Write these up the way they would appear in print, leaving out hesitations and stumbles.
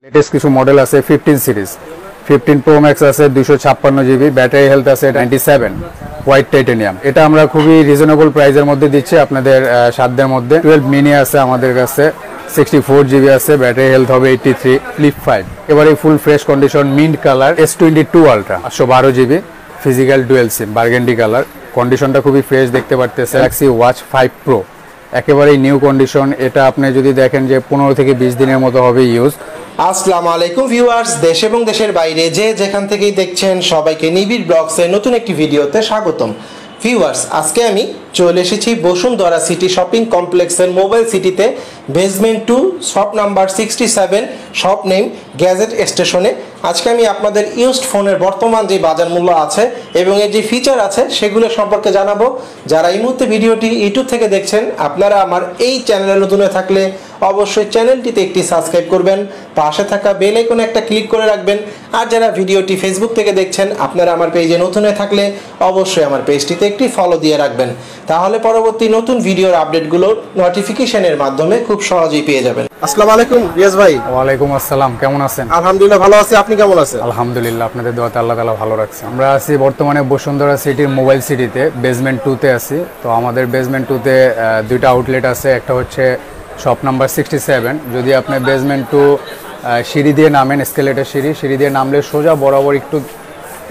Latest কিছু model আছে 15 series 15 pro max আছে 256 জিবি, ব্যাটারি হেলথ আছে 97, হোয়াইট টাইটানিয়াম। এটা আমরা খুবই রিজনেবল প্রাইসের মধ্যে দিচ্ছি আপনাদের সাধ্যের মধ্যে। 12 মিনি আছে আমাদের কাছে, 64 জিবি আছে, ব্যাটারি হেলথ হবে 83, ফ্লিপ 5 এবারে full fresh condition, mint colour, S22 ultra 812 GB, physical dual SIM, burgundy colour, কন্ডিশনটা খুবই ফ্রেশ দেখতে পারতেছে। গ্যালাক্সি ওয়াচ 5 প্রো একেবারেই নিউ কন্ডিশন। এটা আপনি যদি দেখেন যে 15 থেকে 20 দিনের মতো হবে ইউজ। আসসালামু আলাইকুম ভিউয়ার্স, দেশ এবং দেশের বাইরে যে যেখান থেকেই দেখছেন সবাইকে নিবিড় ব্লগসের নতুন একটি ভিডিওতে স্বাগতম। ভিউয়ার্স, আজকে আমি চলে এসেছি বসুন্ধরা সিটি শপিং কমপ্লেক্সের মোবাইল সিটিতে, basement 2, shop number 67, shop name gadget স্টেশনে। আজকে আমি আপনাদের ইউজড ফোনের বর্তমান যে বাজার মূল্য আছে এবং এর যে ফিচার আছে সেগুলো সম্পর্কে জানাবো। যারা এই মুহূর্তে ভিডিওটি ইউটিউব থেকে দেখছেন, আপনারা আমার এই চ্যানেলে নতুন হয়ে থাকলে অবশ্যই চ্যানেলটিতে একটি সাবস্ক্রাইব করবেন, পাশে থাকা বেল আইকনে একটা ক্লিক করে রাখবেন। আর যারা ভিডিওটি ফেসবুক থেকে দেখছেন, আপনারা আমার পেজে নতুন হয়ে থাকলে অবশ্যই আমার পেজটিতে একটি ফলো দিয়ে রাখবেন, তাহলে পরবর্তী নতুন ভিডিওর আপডেটগুলো নোটিফিকেশনের মাধ্যমে খুব সহজেই পেয়ে যাবেন। আসসালামু আলাইকুম রিয়াজ ভাই। ওয়ালাইকুম আসসালাম, কেমন আছেন? আলহামদুলিল্লাহ ভালো আছি, আপনি কেমন আছেন? আলহামদুলিল্লাহ, আপনাদের দোয়াতে আল্লাহ তাআলা ভালো রাখছে। আমরা আছি বর্তমানে বসুন্ধরা সিটির মোবাইল সিটিতে, বেসমেন্ট 2-তে আছি। তো আমাদের বেসমেন্ট 2-তে দুইটা আউটলেট আছে। একটা হচ্ছে শপ নাম্বার 67। যদি আপনি বেসমেন্ট 2 সিঁড়ি দিয়ে নামেন, এসকেলেটর সিঁড়ি দিয়ে নামলে সোজা বরাবর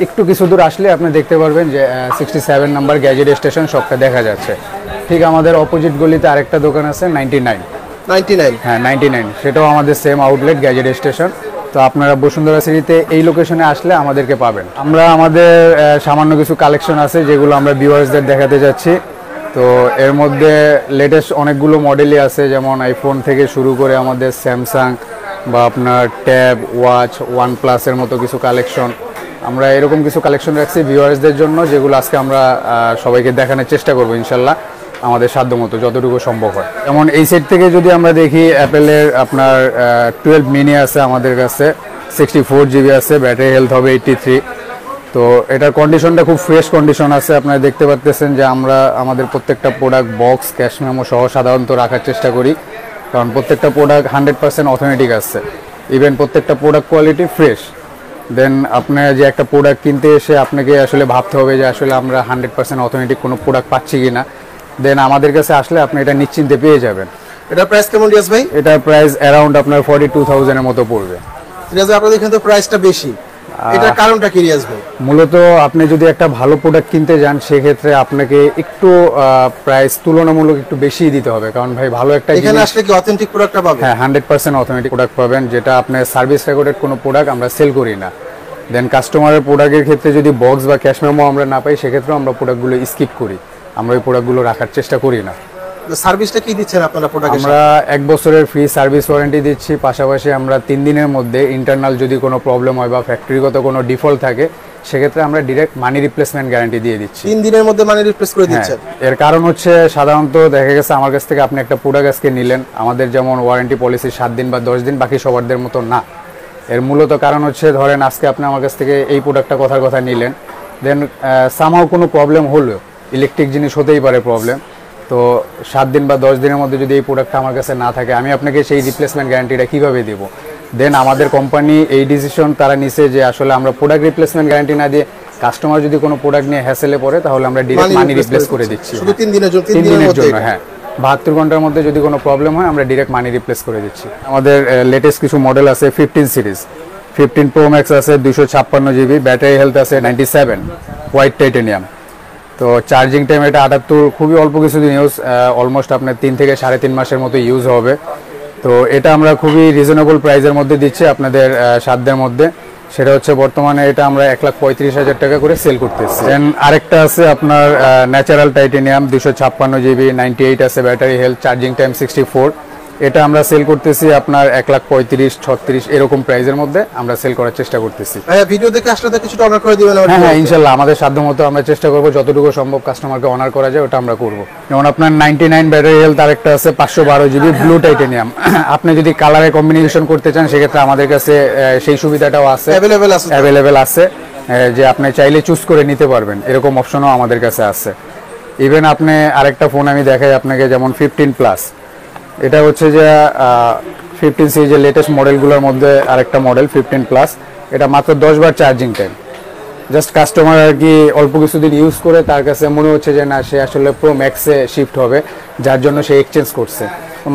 একটু কিছু দূর আসলে আপনি দেখতে পারবেন যে 67 নাম্বার গ্যাজেট স্টেশন শপটা দেখা যাচ্ছে। ঠিক আমাদের অপোজিট গলিতে আরেকটা দোকান আছে 99। হ্যাঁ 99, সেটাও আমাদের সেম আউটলেট গ্যাজেট স্টেশন। তো আপনারা বসুন্ধরা সিটিতে এই লোকেশনে আসলে আমাদেরকে পাবেন। আমরা আমাদের সামান্য কিছু কালেকশন আছে যেগুলো আমরা ভিউয়ার্সদের দেখাতে যাচ্ছি। তো এর মধ্যে লেটেস্ট অনেকগুলো মডেলই আছে, যেমন আইফোন থেকে শুরু করে আমাদের স্যামসাং বা আপনার ট্যাব, ওয়াচ, OnePlus-এর মতো কিছু কালেকশন। আমরা এরকম কিছু কালেকশন রাখছি ভিউয়ার্সদের জন্য, যেগুলো আজকে আমরা সবাইকে দেখানোর চেষ্টা করবো ইনশাল্লাহ, আমাদের সাধ্যমতো যতটুকু সম্ভব হয়। যেমন এই সেট থেকে যদি আমরা দেখি, অ্যাপেলের আপনার 12 মিনি আছে আমাদের কাছে, 64 জিবি আছে, ব্যাটারি হেলথ হবে 83। তো এটার কন্ডিশনটা খুব ফ্রেশ কন্ডিশন আছে। আপনারা দেখতে পাচ্ছেন যে আমরা আমাদের প্রত্যেকটা প্রোডাক্ট বক্স, ক্যাশ মেমো সহ সাধারণত রাখার চেষ্টা করি, কারণ প্রত্যেকটা প্রোডাক্ট 100% অথেন্টিক আছে। ইভেন প্রত্যেকটা প্রোডাক্ট কোয়ালিটি ফ্রেশ। দেন আপনার যে একটা প্রোডাক্ট কিনতে এসে আপনাকে আসলে ভাবতে হবে যে আসলে আমরা 100% অথেন্টিক কোনো প্রোডাক্ট পাচ্ছি কিনা, দেন আমাদের কাছে আসলে আপনি এটা নিশ্চিন্তে পেয়ে যাবেন। এটার প্রাইস কেমন রিয়াজ ভাই? এটার প্রাইস অ্যারাউন্ড আপনার 42,000 এর মতো পড়বে। রিয়াজ ভাই, আপনাদের এখানে তো প্রাইসটা বেশি, এটার কারণটা কি রিয়াজ ভাই? মূলত আপনি যদি একটা ভালো প্রোডাক্ট কিনতে যান, সেক্ষেত্রে আপনাকে একটু প্রাইস তুলনামূলক একটু বেশি দিতে হবে, কারণ ভাই ভালো একটা এখানে আসলে কি অথেন্টিক প্রোডাক্টটা পাবেন? হ্যাঁ 100% অথেন্টিক প্রোডাক্ট পাবেন, যেটা আপনার সার্ভিস রেকর্ডেড কোনো প্রোডাক্ট আমরা সেল করি না। দেন কাস্টমারের প্রোডাক্টের ক্ষেত্রে যদি বক্স বা ক্যাশ মেমো আমরা না পাই, সেক্ষেত্রে আমরা প্রোডাক্টগুলো স্কিপ করি, আমরা ওই প্রোডাক্টগুলো রাখার চেষ্টা করি না। সার্ভিসটা কি দিচ্ছেন আপনারা প্রোডাক্টে? আমরা 1 বছরের ফ্রি সার্ভিস ওয়ারেন্টি দিচ্ছি, পাশাপাশি আমরা 3 দিনের মধ্যে ইন্টারনাল যদি কোনো প্রবলেম হয় বা ফ্যাক্টরিগত কোনো ডিফল্ট থাকে, সেক্ষেত্রে আমরা ডিরেক্ট মানি রিপ্লেসমেন্ট গ্যারান্টি দিয়ে দিচ্ছি। 3 দিনের মধ্যে মানি রিপ্লেস করে দিচ্ছেন? এর কারণ হচ্ছে সাধারণত দেখা গেছে আমার কাছ থেকে আপনি একটা প্রোডাক্ট আজকে নিলেন, আমাদের যেমন ওয়ারেন্টি পলিসি 7 দিন বা 10 দিন, বাকি সবারদের মতো না। এর মূলত কারণ হচ্ছে, ধরেন আজকে আপনি আমার কাছ থেকে এই প্রোডাক্টটা কথার কথা নিলেন, দেন সামহাও কোনো প্রবলেম হলো, ইলেকট্রিক জিনিস হতেই পারে প্রবলেম, তো 7 দিন বা 10 দিনের মধ্যে যদি এই প্রোডাক্টটা আমার কাছে না থাকে, আমি আপনাকে সেই রিপ্লেসমেন্ট গ্যারান্টিটা কীভাবে দেবো? দেন আমাদের কোম্পানি এই ডিসিশন তারা নিছে যে আসলে আমরা প্রোডাক্ট রিপ্লেসমেন্ট গ্যারান্টি না দিয়ে কাস্টমার যদি কোনো প্রোডাক্ট নিয়ে হ্যাসেলে পড়ে, তাহলে আমরা ডিরেক্ট মানি রিপ্লেস করে দিচ্ছি শুধু 3 দিনের জন্য। 3 দিনের জন্য, হ্যাঁ 72 ঘন্টার মধ্যে যদি কোনো প্রবলেম হয়, আমরা ডিরেক্ট মানি রিপ্লেস করে দিচ্ছি। আমাদের লেটেস্ট কিছু মডেল আছে 15 সিরিজ 15 প্রো ম্যাক্স আছে, 256 জিবি, ব্যাটারি হেলথ আছে 97, হোয়াইট টাইটানিয়াম। তো চার্জিং টাইম এটা 78, খুবই অল্প কিছুদিন ইউজ, অলমোস্ট আপনার 3 থেকে 3.5 মাসের মতো ইউজ হবে। তো এটা আমরা খুবই রিজনেবল প্রাইসের মধ্যে দিচ্ছি আপনাদের সাধ্যের মধ্যে। সেটা হচ্ছে বর্তমানে এটা আমরা 1,35,000 টাকা করে সেল করতেছি। দেন আরেকটা আছে আপনার ন্যাচারাল টাইটানিয়াম 256 জিবি, 98 আছে ব্যাটারি হেলথ, চার্জিং টাইম 64। এটা আমরা সেল করতেছি আপনার 1,35,000, 36 এরকম প্রাইসের মধ্যে আমরা সেল করার চেষ্টা করতেছি। ভিডিও দেখে আসলে তো কিছুটা অনার করে দিবেন? হ্যাঁ ইনশাআল্লাহ, আমাদের সাধ্যমতো আমরা চেষ্টা করব যতটুকু সম্ভব কাস্টমারকে অনার করা যায় ওটা আমরা করব। যেমন আপনার 99 ব্যাটারি হেলথ আরেকটা আছে 512 জিবি, ব্লু টাইটানিয়াম। আপনি যদি কালারে কম্বিনেশন করতে চান, সেক্ষেত্রে আমাদের কাছে সেই সুবিধাটাও আছে, অ্যাভেলেবেল আছে, যে আপনি চাইলে চুজ করে নিতে পারবেন, এরকম অপশনও আমাদের কাছে আছে। ইভেন আপনি আরেকটা ফোন আমি দেখাই আপনাকে, যেমন 15 প্লাস, এটা হচ্ছে যে 15 সিরিজের লেটেস্ট মডেলগুলোর মধ্যে আরেকটা মডেল 15 প্লাস। এটা মাত্র 10 বার চার্জিং টাইম। জাস্ট কাস্টমার আর কি অল্প কিছুদিন ইউজ করে তার কাছে মনে হচ্ছে যে না সে আসলে প্রো ম্যাক্সে শিফট হবে, যার জন্য সে এক্সচেঞ্জ করছে।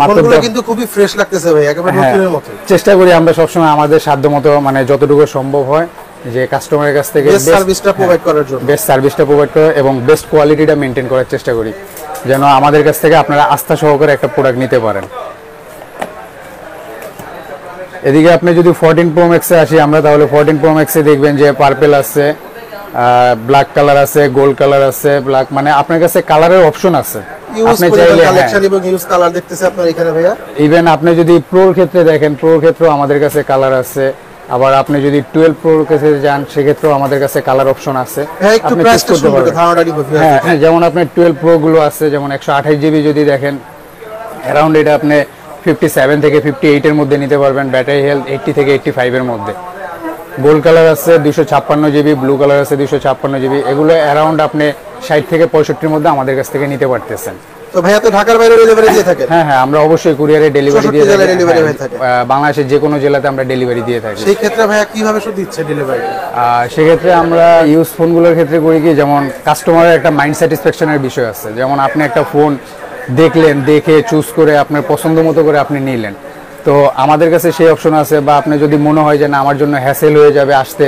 ফোনগুলো কিন্তু খুবই ফ্রেশ লাগতেছে ভাই, একেবারে নতুনের মতো। চেষ্টা করি আমরা সবসময় আমাদের সাধ্যমতো মানে যতটুকু সম্ভব হয় যে কাস্টমারের কাছ থেকে বেস্ট সার্ভিসটা প্রোভাইড করার জন্য, বেস্ট সার্ভিসটা প্রোভাইড করা এবং বেস্ট কোয়ালিটিটা মেনটেন করার চেষ্টা করি, যেন আমাদের কাছ থেকে আপনারা আস্থা সহকারে একটা প্রোডাক্ট নিতে পারেন। এদিকে আপনি যদি 14 প্রো ম্যাক্সে আসি আমরা, তাহলে 14 প্রো ম্যাক্সে দেখবেন যে পার্পল আছে, ব্ল্যাক কালার আছে, গোল্ড কালার আছে, ব্ল্যাক মানে আপনার কাছে কালারের অপশন আছে। আপনি চাইলে কালেকশন এবং ইউজ কালার দেখতেছে আপনার এখানে ভাইয়া। ইভেন আপনি যদি প্রোর ক্ষেত্রে দেখেন, প্রোর ক্ষেত্রেও আমাদের কাছে কালার আছে। আবার আপনি যদি 12 প্রোর কাছে যান সেক্ষেত্রেও আমাদের কাছে কালার অপশন আছে। আপনি প্রাইস করতে পারবেন। হ্যাঁ, যেমন আপনি 12 প্রো গুলো আছে, যেমন 128 জিবি যদি দেখেন অ্যারাউন্ড এটা আপনি 57 থেকে 58 এর মধ্যে নিতে পারবেন। ব্যাটারি হেলথ 80 থেকে 85 এর মধ্যে। গোল্ড কালার আছে 256 জিবি, ব্লু কালার আছে 256 জিবি। এগুলো অ্যারাউন্ড আপনি 60 থেকে 65 এর মধ্যে আমাদের কাছ থেকে নিতে পারতেছেন। তো ভাইয়া তো ঢাকার বাইরে ডেলিভারি দিয়ে থাকেন? হ্যাঁ, আমরা অবশ্যই কুরিয়ারে ডেলিভারি দিয়ে থাকি। বাংলাদেশের যে কোনো জেলাতে আমরা ডেলিভারি দিয়ে থাকি। সেই ক্ষেত্রে ভাইয়া কিভাবে শুধু দিচ্ছে ডেলিভারি? সেক্ষেত্রে আমরা ইউজ ফোনগুলোর ক্ষেত্রে করি কি, যেমন কাস্টমারের একটা মাইন্ড স্যাটিসফ্যাকশনের বিষয় আছে। যেমন আপনি একটা ফোন দেখলেন, দেখে চুজ করে আপনার পছন্দ মতো করে আপনি নিলেন, তো আমাদের কাছে সেই অপশন আছে। বা আপনি যদি মনে হয় যে না আমার জন্য হ্যাসেল হয়ে যাবে আসতে,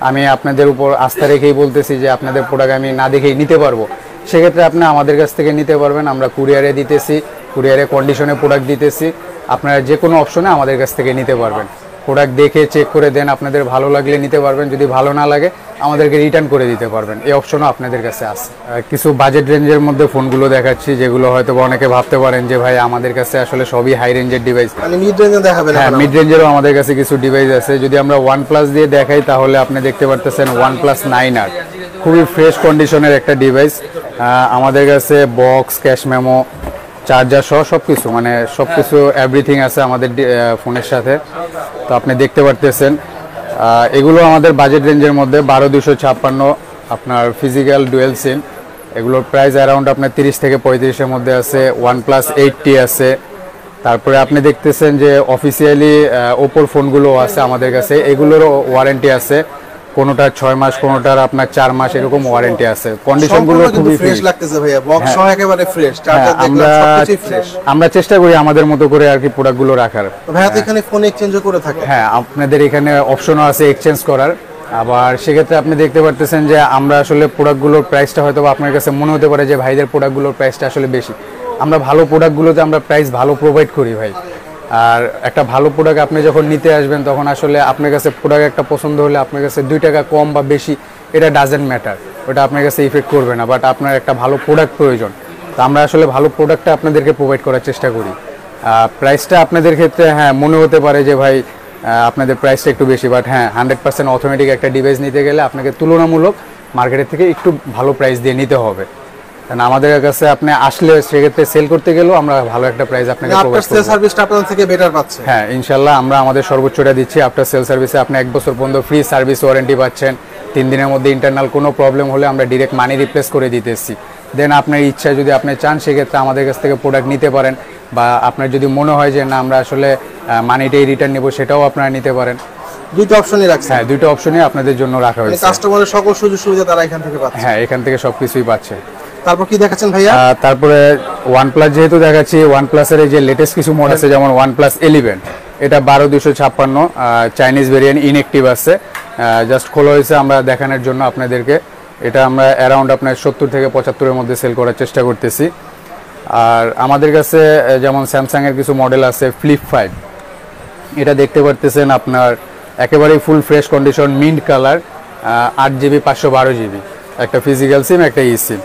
আমি আপনাদের উপর আস্থা রেখেই বলতেছি যে আপনাদের প্রোডাক্ট আমি না দেখেই নিতে পারবো, সেক্ষেত্রে আপনি আমাদের কাছ থেকে নিতে পারবেন। আমরা কুরিয়ারে দিতেছি, কুরিয়ারে কন্ডিশনে প্রোডাক্ট দিতেছি। আপনারা যে কোনো অপশনে আমাদের কাছ থেকে নিতে পারবেন। প্রোডাক্ট দেখে চেক করে দেন, আপনাদের ভালো লাগলে নিতে পারবেন, যদি ভালো না লাগে আমাদেরকে রিটার্ন করে দিতে পারবেন। এই অপশনও আপনাদের কাছে আছে। কিছু বাজেট রেঞ্জের মধ্যে ফোনগুলো দেখাচ্ছি, যেগুলো হয়তো অনেকে ভাবতে পারেন যে ভাই আমাদের কাছে আসলে সবই হাই রেঞ্জের ডিভাইস। মানে মিড রেঞ্জে দেখাবেন? হ্যাঁ, মিড রেঞ্জেরও আমাদের কাছে কিছু ডিভাইস আছে। যদি আমরা OnePlus দিয়ে দেখাই তাহলে আপনি দেখতে পারতেছেন OnePlus 9R, খুবই ফ্রেশ কন্ডিশনের একটা ডিভাইস। আমাদের কাছে বক্স, ক্যাশ মেমো, চার্জার সহ সবকিছু, মানে সবকিছু এভরিথিং আছে আমাদের ফোনের সাথে। তো আপনি দেখতে পারতেছেন এগুলো আমাদের বাজেট রেঞ্জের মধ্যে 12256 আপনার ফিজিক্যাল ডুয়েল সিম। এগুলোর প্রাইস অ্যারাউন্ড আপনার 30 থেকে 35-এর মধ্যে আছে। OnePlus 8T আছে। তারপরে আপনি দেখতেছেন যে অফিসিয়ালি ওপোর ফোনগুলো আছে আমাদের কাছে, এগুলোরও ওয়ারেন্টি আছে। কোনোটার 6 মাস, কোনোটার আপনার 4 মাস, এরকম ওয়ারেন্টি আছে। কন্ডিশনগুলো খুবই ফ্রেশ লাগতেছে ভাইয়া, বক্স সহ একেবারে ফ্রেশ, চার্জার দেখলাম সবকিছু ফ্রেশ। আমরা চেষ্টা করি আমাদের মতো করে আর কি প্রোডাক্টগুলো রাখার। তো ভাইয়া তো এখানে ফোন এক্সচেঞ্জও করে থাকে? হ্যাঁ, আপনাদের এখানে অপশনও আছে এক্সচেঞ্জ করার। আবার সেক্ষেত্রে আপনি দেখতে পারতেছেন যে আমরা আসলে প্রোডাক্টগুলোর প্রাইসটা হয়তো আপনার কাছে মনে হতে পারে যে ভাইদের প্রোডাক্টগুলোর প্রাইসটা আসলে বেশি। আমরা ভালো প্রোডাক্টগুলোতে আমরা প্রাইস ভালো প্রোভাইড করি ভাই। আর একটা ভালো প্রোডাক্ট আপনি যখন নিতে আসবেন তখন আসলে আপনার কাছে প্রোডাক্ট একটা পছন্দ হলে আপনার কাছে 2 টাকা কম বা বেশি এটা ডাজেন্ট ম্যাটার, ওটা আপনার কাছে ইফেক্ট করবে না। বাট আপনার একটা ভালো প্রোডাক্ট প্রয়োজন, তো আমরা আসলে ভালো প্রোডাক্টটা আপনাদেরকে প্রোভাইড করার চেষ্টা করি। প্রাইসটা আপনাদের ক্ষেত্রে হ্যাঁ মনে হতে পারে যে ভাই আপনাদের প্রাইসটা একটু বেশি, বাট হ্যাঁ 100% অথেন্টিক একটা ডিভাইস নিতে গেলে আপনাকে তুলনামূলক মার্কেটের থেকে একটু ভালো প্রাইস দিয়ে নিতে হবে। কারণ আমাদের কাছে আপনি আসলে সেক্ষেত্রে সেল করতে গেলেও আমরা ভালো একটা প্রাইস আপনাকে প্রোভাইড করব। সার্ভিসটা আপনাদের থেকে বেটার পাচ্ছেন? হ্যাঁ, ইনশাআল্লাহ আমরা আমাদের সর্বোচ্চটা দিচ্ছি। আফটার সেল সার্ভিসে আপনি 1 বছর পর্যন্ত ফ্রি সার্ভিস ওয়ারেন্টি পাচ্ছেন। 3 দিনের মধ্যে ইন্টারনাল কোনো প্রবলেম হলে আমরা ডিরেক্ট মানি রিপ্লেস করে দিতেছি। দেন আপনার ইচ্ছা যদি আপনি চান সেক্ষেত্রে আমাদের কাছ থেকে প্রোডাক্ট নিতে পারেন, বা আপনার যদি মনে হয় যে না আমরা আসলে মানিটাই রিটার্ন নেব, সেটাও আপনারা নিতে পারেন। দুইটা অপশনই রাখছেন? হ্যাঁ, দুইটা অপশনই আপনাদের জন্য রাখা হয়েছে। কাস্টমারের সকল সুযোগ সুবিধা তারা এখান থেকে পাচ্ছে? হ্যাঁ, এখান থেকে সবকিছুই পাচ্ছে। তারপর কি দেখাচ্ছেন ভাইয়া? তারপরে OnePlus যেহেতু দেখাচ্ছি, OnePlus এর যে লেটেস্ট কিছু মডেল আছে, যেমন OnePlus 11, এটা 12256 চাইনিজ ভেরিয়েন্ট, ইনঅ্যাক্টিভ আছে। জাস্ট খোলা হয়েছে আমরা দেখানোর জন্য আপনাদেরকে। এটা আমরা অ্যারাউন্ড আপনার 70 থেকে 75-এর মধ্যে সেল করার চেষ্টা করতেছি। আর আমাদের কাছে যেমন স্যামসাংয়ের কিছু মডেল আছে, Flip 5, এটা দেখতে পারতেছেন আপনার একেবারেই ফুল fresh condition, mint colour, 8GB 512GB, একটা ফিজিক্যাল সিম, একটা ই সিম।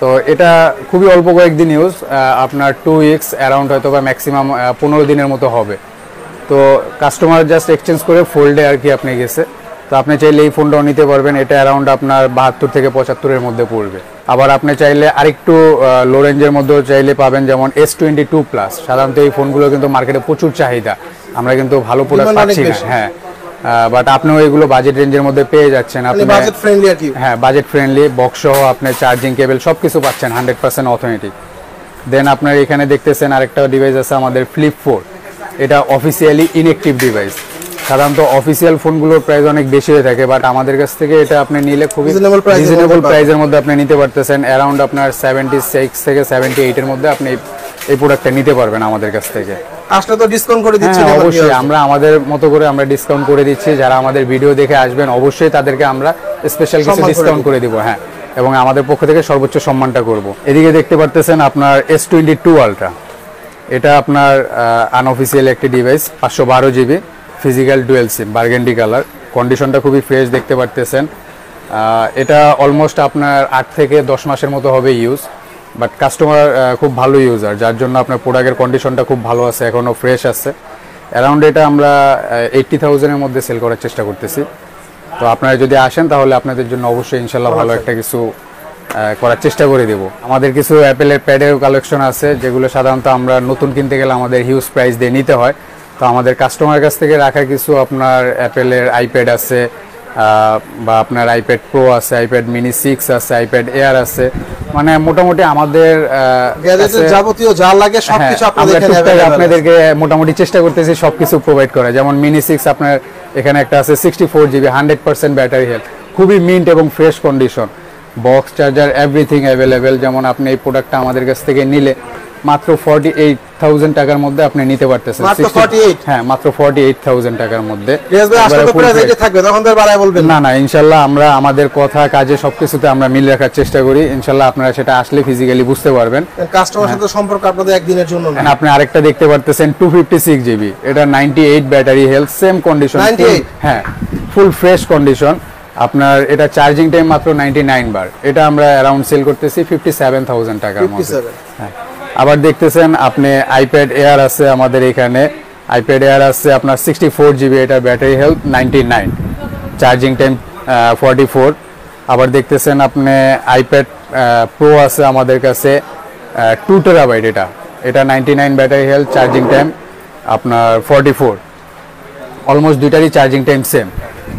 তো এটা খুবই অল্প কয়েকদিন ইউজ, আপনার 2 উইকস অ্যারাউন্ড হয়তো বা ম্যাক্সিমাম 15 দিনের মতো হবে। তো কাস্টমার জাস্ট এক্সচেঞ্জ করে ফোল্ডে আর কি আপনি গেছে। তো আপনি চাইলে এই ফোনটাও নিতে পারবেন। এটা অ্যারাউন্ড আপনার 72 থেকে 75-এর মধ্যে পড়বে। আবার আপনি চাইলে আরেকটু লো রেঞ্জের মধ্যেও চাইলে পাবেন, যেমন S22 প্লাস। সাধারণত এই ফোনগুলো কিন্তু মার্কেটে প্রচুর চাহিদা, আমরা কিন্তু ভালো প্রোডাক্ট পাচ্ছি না। হ্যাঁ, বাট আপনিও এগুলো বাজেট রেঞ্জের মধ্যে পেয়ে যাচ্ছেন। আপনি বাজেট ফ্রেন্ডলি আর কি? হ্যাঁ, বাজেট ফ্রেন্ডলি, বক্স সহ আপনি চার্জিং কেবল সবকিছু পাচ্ছেন 100% অথেন্টিক। দেন আপনার এখানে দেখতেছেন আরেকটা ডিভাইস আছে আমাদের Flip 4। এটা অফিসিয়ালি ইনঅ্যাক্টিভ ডিভাইস। সাধারণত অফিসিয়াল ফোনগুলোর প্রাইস অনেক বেশি হয়ে থাকে, বাট আমাদের কাছ থেকে এটা আপনি নিলে খুবই রিজনেবল প্রাইসের মধ্যে আপনি নিতে পারতেছেন। অ্যারাউন্ড আপনার 76 থেকে 78 এর মধ্যে আপনি এই প্রোডাক্টটা নিতে পারবেন আমাদের কাছ থেকে। আসলে তো ডিসকাউন্ট করে দিচ্ছি। অবশ্যই আমরা আমাদের মতো করে আমরা ডিসকাউন্ট করে দিচ্ছি। যারা আমাদের ভিডিও দেখে আসবেন অবশ্যই তাদেরকে আমরা স্পেশাল কিছু ডিসকাউন্ট করে দিব। হ্যাঁ, এবং আমাদের পক্ষ থেকে সর্বোচ্চ সম্মানটা করব। এদিকে দেখতে পারতেছেন আপনার S22 আলট্রা, এটা আপনার আনঅফিসিয়াল একটি device, 512 GB, physical dual SIM, burgundy colour, কন্ডিশনটা খুবই ফ্রেশ দেখতে পারতেছেন। এটা অলমোস্ট আপনার 8 থেকে 10 মাসের মতো হবে ইউজ, বাট কাস্টমার খুব ভালো ইউজার, যার জন্য আপনার প্রোডাক্টের কন্ডিশনটা খুব ভালো আছে, এখনও ফ্রেশ আছে। অ্যারাউন্ড এটা আমরা 80,000 এর মধ্যে সেল করার চেষ্টা করতেছি। তো আপনারা যদি আসেন তাহলে আপনাদের জন্য অবশ্যই ইনশাল্লাহ ভালো একটা কিছু করার চেষ্টা করে দেব। আমাদের কিছু অ্যাপেলের প্যাডের কালেকশন আছে, যেগুলো সাধারণত আমরা নতুন কিনতে গেলে আমাদের হিউজ প্রাইস দিয়ে নিতে হয়। তো আমাদের কাস্টমারের কাছ থেকে রাখা কিছু আপনার অ্যাপেলের আইপ্যাড আছে, বা আপনার আইপ্যাড প্রো আছে, আইপ্যাড মিনি 6 আছে, আইপ্যাড এয়ার আছে, মানে মোটামুটি আমাদের যাবতীয় যা লাগে সবকিছু আপনাদেরকে মোটামুটি চেষ্টা করতেছি সবকিছু প্রোভাইড করা। যেমন মিনি 6 আপনার এখানে একটা আছে 64 জিবি, 100% ব্যাটারি হেলথ, খুবই মিন্ট এবং fresh condition, box charger everything available. যেমন আপনি এই প্রোডাক্টটা আমাদের কাছ থেকে নিলে মাত্র 48,000 টাকার মধ্যে আপনি নিতে পারতেছেন। হ্যাঁ, মাত্র 48,000 টাকার মধ্যে। না না, ইনশাল্লাহ আমরা আমাদের কথা কাজে সবকিছুতে আমরা মিল রাখার চেষ্টা করি। ইনশাল্লাহ আপনারা সেটা আসলে ফিজিক্যালি বুঝতে পারবেন। কাস্টমারের সাথে সম্পর্ক আপনাদের একদিনের জন্য না। আপনি আরেকটা দেখতে পারতেছেন 256 জিবি, এটা 98 ব্যাটারি হেলথ, সেম কন্ডিশন। হ্যাঁ, ফুল ফ্রেশ কন্ডিশন। আপনার এটা চার্জিং টাইম মাত্র 99 বার। এটা আমরা অ্যারাউন্ড সেল করতেছি 57,000 টাকার মধ্যে। হ্যাঁ, আবার দেখতেছেন আপনি আইপ্যাড এয়ার আছে আমাদের এখানে, আইপ্যাড এয়ার আছে আপনার 64 জিবি, এটা ব্যাটারি হেলথ 99, চার্জিং টাইম 44। আবার দেখতেছেন আপনি আইপ্যাড প্রো আছে আমাদের কাছে 2 টেরাবাইট, এটা 99 ব্যাটারি হেলথ, চার্জিং টাইম আপনার 44, অলমোস্ট দুইটারই চার্জিং টাইম সেম।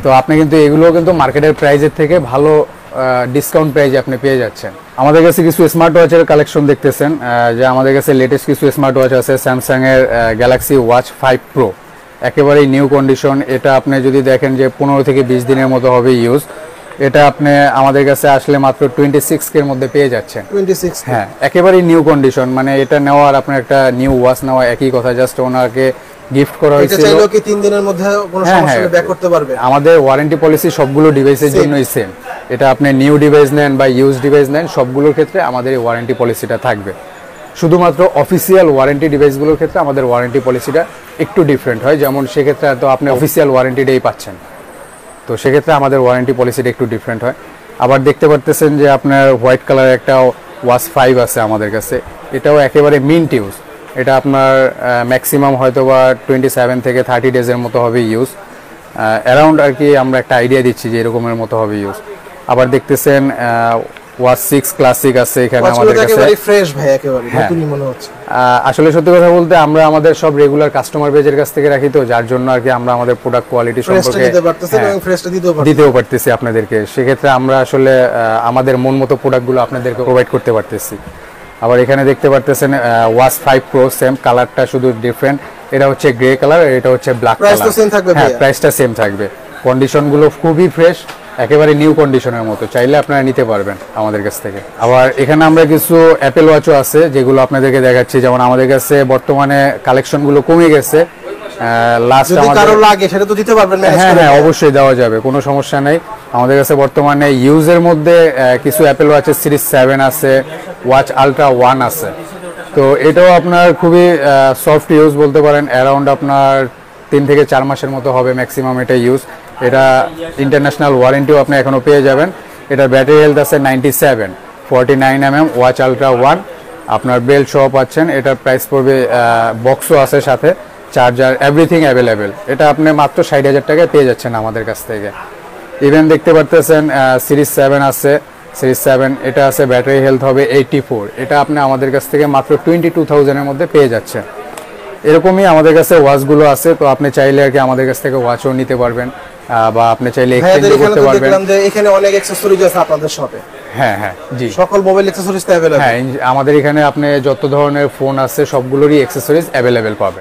তো আপনি কিন্তু এগুলো কিন্তু মার্কেটের প্রাইসের থেকে ভালো ডিসকাউন্ট প্রাইজে আপনি পেয়ে যাচ্ছেন। আমাদের কাছে কিছু স্মার্ট ওয়াচের কালেকশন দেখতেছেন, যে আমাদের কাছে লেটেস্ট কিছু স্মার্ট ওয়াচ আছে। স্যামসাং এর গ্যালাক্সি ওয়াচ 5 প্রো, একেবারেই নিউ কন্ডিশন। এটা আপনি যদি দেখেন যে 15 থেকে 20 দিনের মতো হবে ইউজ। এটা আপনি আমাদের কাছে আসলে মাত্র 26K এর মধ্যে পেয়ে যাচ্ছেন। 26? হ্যাঁ, একেবারেই নিউ কন্ডিশন, মানে এটা নেওয়ার আপনার একটা নিউ ওয়াচ নেওয়া একই কথা, জাস্ট ওনাকে গিফট করা হয়েছিল। এটা চাইলেও কি 3 দিনের মধ্যে কোনো সমস্যা হলে ব্যাক করতে পারবে? আমাদের ওয়ারেন্টি পলিসি সবগুলো ডিভাইসের জন্যই সেম। এটা আপনি নিউ ডিভাইস নেন বা ইউজ ডিভাইস নেন, সবগুলোর ক্ষেত্রে আমাদের এই ওয়ারেন্টি পলিসিটা থাকবে। শুধুমাত্র অফিসিয়াল ওয়ারেন্টি ডিভাইসগুলোর ক্ষেত্রে আমাদের ওয়ারেন্টি পলিসিটা একটু ডিফারেন্ট হয়। যেমন সেক্ষেত্রে তো আপনি অফিসিয়াল ওয়ারেন্টিটাই পাচ্ছেন, তো সেক্ষেত্রে আমাদের ওয়ারেন্টি পলিসিটা একটু ডিফারেন্ট হয়। আবার দেখতে পারতেছেন যে আপনার হোয়াইট কালার একটা ওয়াচ 5 আছে আমাদের কাছে, এটাও একেবারে মিন্ট ইউজ। এটা আপনার ম্যাক্সিমাম হয়তো বা 27 থেকে 30 ডেজের মতো হবে ইউজ, অ্যারাউন্ড আর কি আমরা একটা আইডিয়া দিচ্ছি যে এরকমের মতো হবে ইউজ। আবার দেখতেছেন ওয়াচ 6 ক্লাসিক আছে এখানে আমাদের কাছে, একেবারে ফ্রেশ ভাই, একেবারে নতুনই মনে হচ্ছে। আসলে সত্যি কথা বলতে আমরা আমাদের সব রেগুলার কাস্টমার বেজের কাছ থেকে রাখি, তো যার জন্য আর কি আমরা আমাদের প্রোডাক্ট কোয়ালিটি সম্পর্কে দিতেও পারতেছি আপনাদেরকে। সেক্ষেত্রে আমরা আসলে আমাদের মন মতো প্রোডাক্টগুলো আপনাদেরকে প্রোভাইড করতে পারতেছি। আবার এখানে দেখতে পারতেছেন ওয়াচ 5 প্রো, সেম কালারটা শুধু ডিফারেন্ট, এটা হচ্ছে গ্রে কালার, এটা হচ্ছে ব্ল্যাক কালার। হ্যাঁ, প্রাইসটা সেম থাকবে। কন্ডিশনগুলো খুবই ফ্রেশ, একেবারে নিউ কন্ডিশনের মতো, চাইলে আপনারা নিতে পারবেন আমাদের কাছ থেকে। আবার এখানে আমরা কিছু অ্যাপেল ওয়াচও আছে যেগুলো আপনাদেরকে দেখাচ্ছি। যেমন আমাদের কাছে বর্তমানে কালেকশনগুলো কমে গেছে, লাস্ট আমাদের লাগে সেটা তো দিতে পারবেন। হ্যাঁ হ্যাঁ, অবশ্যই দেওয়া যাবে, কোনো সমস্যা নেই। আমাদের কাছে বর্তমানে ইউজের মধ্যে কিছু অ্যাপেল ওয়াচের সিরিজ 7 আছে, ওয়াচ আলট্রা 1 আছে। তো এটাও আপনার খুবই সফট ইউজ বলতে পারেন, অ্যারাউন্ড আপনার 3 থেকে 4 মাসের মতো হবে ম্যাক্সিমাম এটা ইউজ। এটা ইন্টারন্যাশনাল ওয়ারেন্টিও আপনি এখনো পেয়ে যাবেন। এটার ব্যাটারি হেলথ আছে 97, 49mm, ওয়াচ আলট্রা 1, আপনার বেল্ট সহ পাচ্ছেন। এটার প্রাইস পড়বে, বক্সও আছে সাথে, চার্জার এভরিথিং অ্যাভেলেবেল। এটা আপনি মাত্র 60,000 টাকায় পেয়ে যাচ্ছেন আমাদের কাছ থেকে। ইভেন দেখতে পারতেছেন সিরিজ 7 আছে, সিরিজ 7 এটা আছে, ব্যাটারি হেলথ হবে 84, এটা আপনি আমাদের কাছ থেকে মাত্র 22,000 এর মধ্যে পেয়ে যাচ্ছেন। এরকমই আমাদের কাছে ওয়াচগুলো আছে, তো আপনি চাইলে আর কি আমাদের কাছ থেকে ওয়াচও নিতে পারবেন, বা আপনি চাইলে এক্সচেঞ্জ করতে পারবেন। এখানে অনেক অ্যাকসেসরিজ আছে আপনাদের শপে। হ্যাঁ হ্যাঁ, জি, সকল মোবাইল অ্যাকসেসরিজ अवेलेबल। হ্যাঁ, আমাদের এখানে আপনি যত ধরনের ফোন আছে সবগুলোরই অ্যাকসেসরিজ अवेलेबल পাবেন।